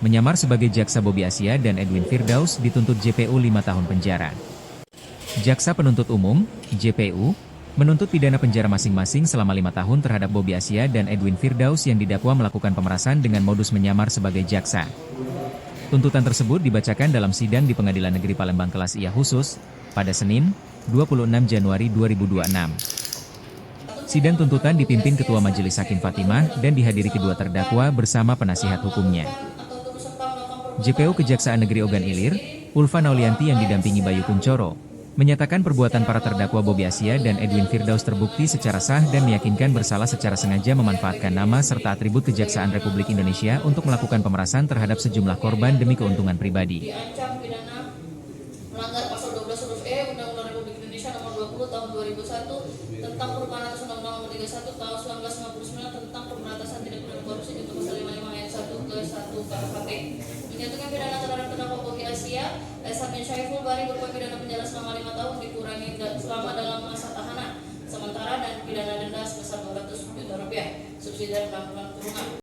Menyamar sebagai jaksa Bobby Asia dan Edwin Firdaus dituntut JPU 5 tahun penjara. Jaksa Penuntut Umum, JPU, menuntut pidana penjara masing-masing selama 5 tahun terhadap Bobby Asia dan Edwin Firdaus yang didakwa melakukan pemerasan dengan modus menyamar sebagai jaksa. Tuntutan tersebut dibacakan dalam sidang di Pengadilan Negeri Palembang Kelas IA Khusus, pada Senin, 26 Januari 2026. Sidang tuntutan dipimpin Ketua Majelis Hakim Fatimah dan dihadiri kedua terdakwa bersama penasihat hukumnya. JPU Kejaksaan Negeri Ogan Ilir, Ulfa Naulianti yang didampingi Bayu Kuncoro, menyatakan perbuatan para terdakwa Bobby Asia dan Edwin Firdaus terbukti secara sah dan meyakinkan bersalah secara sengaja memanfaatkan nama serta atribut Kejaksaan Republik Indonesia untuk melakukan pemerasan terhadap sejumlah korban demi keuntungan pribadi. Diancam pidana melanggar pasal 12 huruf E Undang-Undang Republik Indonesia nomor 20 tahun 2001 tentang perubahan atas Undang-Undang nomor 31 tahun 1959 tentang pemberantasan tindak pidana korupsi junto pasal 55 ayat 1 ke 1 KUHP. Menjatuhkan pidana terhadap terdakwa Bobby Asia, Esa bin Syaiful Bari berupa pidana penjara selama 5 tahun dikurangi selama dalam masa tahanan sementara dan pidana denda sebesar 200 juta rupiah subsidi dari penampungan kurungan.